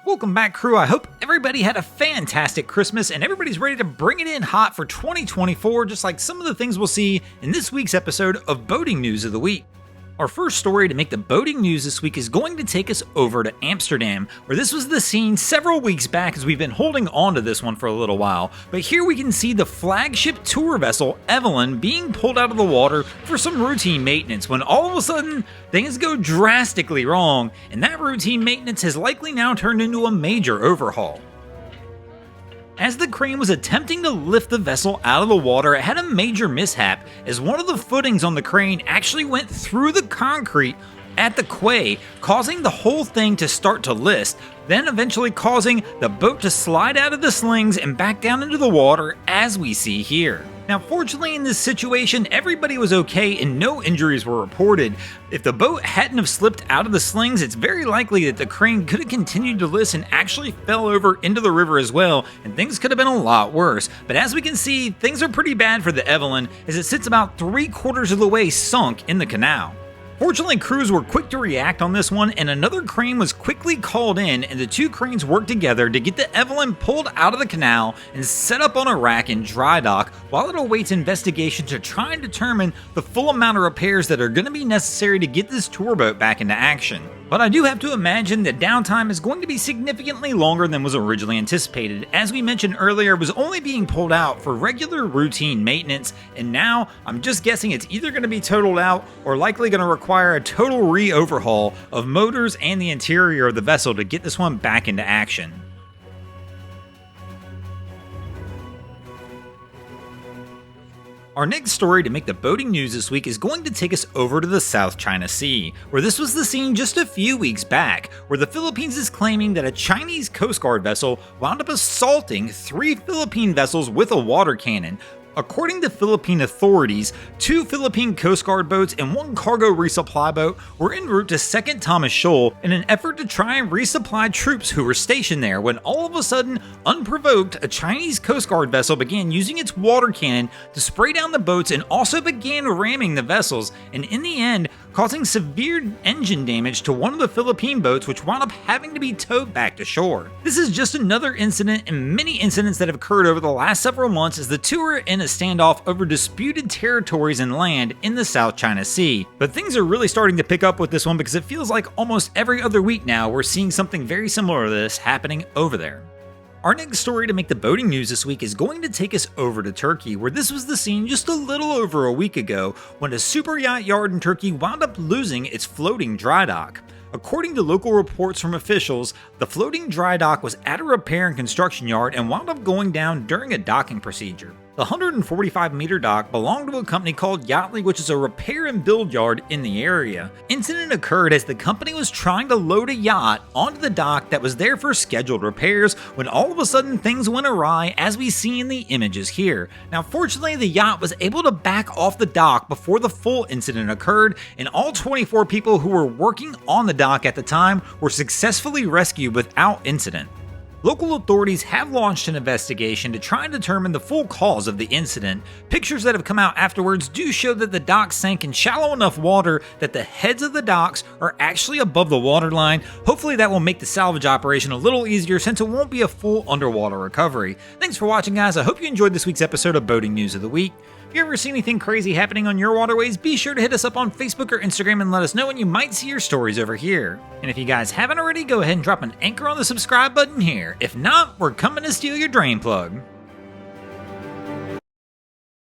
Welcome back, crew. I hope everybody had a fantastic Christmas and everybody's ready to bring it in hot for 2024, just like some of the things we'll see in this week's episode of Boating News of the Week. Our first story to make the boating news this week is going to take us over to Amsterdam, where this was the scene several weeks back as we've been holding on to this one for a little while. But here we can see the flagship tour vessel Evelyn being pulled out of the water for some routine maintenance when all of a sudden things go drastically wrong, and that routine maintenance has likely now turned into a major overhaul. As the crane was attempting to lift the vessel out of the water, it had a major mishap as one of the footings on the crane actually went through the concrete at the quay, causing the whole thing to start to list, then eventually causing the boat to slide out of the slings and back down into the water as we see here. Now, fortunately in this situation, everybody was okay and no injuries were reported. If the boat hadn't have slipped out of the slings, it's very likely that the crane could have continued to list and actually fell over into the river as well, and things could have been a lot worse. But as we can see, things are pretty bad for the Evelyn as it sits about 3/4 of the way sunk in the canal. Fortunately, crews were quick to react on this one, and another crane was quickly called in, and the two cranes worked together to get the Evelyn pulled out of the canal and set up on a rack in dry dock while it awaits investigation to try and determine the full amount of repairs that are going to be necessary to get this tour boat back into action. But I do have to imagine that downtime is going to be significantly longer than was originally anticipated. As we mentioned earlier, it was only being pulled out for regular routine maintenance, and now I'm just guessing it's either going to be totaled out or likely going to require a total re-overhaul of motors and the interior of the vessel to get this one back into action. Our next story to make the boating news this week is going to take us over to the South China Sea, where this was the scene just a few weeks back, where the Philippines is claiming that a Chinese Coast Guard vessel wound up assaulting 3 Philippine vessels with a water cannon. According to Philippine authorities, 2 Philippine Coast Guard boats and 1 cargo resupply boat were en route to 2nd Thomas Shoal in an effort to try and resupply troops who were stationed there when all of a sudden, unprovoked, a Chinese Coast Guard vessel began using its water cannon to spray down the boats and also began ramming the vessels, and in the end, causing severe engine damage to one of the Philippine boats, which wound up having to be towed back to shore. This is just another incident in many incidents that have occurred over the last several months as the two are in a standoff over disputed territories and land in the South China Sea. But things are really starting to pick up with this one because it feels like almost every other week now we're seeing something very similar to this happening over there. Our next story to make the boating news this week is going to take us over to Turkey, where this was the scene just a little over a week ago when a super yacht yard in Turkey wound up losing its floating dry dock. According to local reports from officials, the floating dry dock was at a repair and construction yard and wound up going down during a docking procedure. The 145-meter dock belonged to a company called Yachtly, which is a repair and build yard in the area. Incident occurred as the company was trying to load a yacht onto the dock that was there for scheduled repairs when all of a sudden things went awry, as we see in the images here. Now, fortunately, the yacht was able to back off the dock before the full incident occurred, and all 24 people who were working on the dock at the time were successfully rescued without incident. Local authorities have launched an investigation to try and determine the full cause of the incident. Pictures that have come out afterwards do show that the dock sank in shallow enough water that the heads of the docks are actually above the waterline. Hopefully that will make the salvage operation a little easier since it won't be a full underwater recovery. Thanks for watching, guys. I hope you enjoyed this week's episode of Boating News of the Week. If you ever see anything crazy happening on your waterways, be sure to hit us up on Facebook or Instagram and let us know when you might see your stories over here. And if you guys haven't already, go ahead and drop an anchor on the subscribe button here. If not, we're coming to steal your drain plug.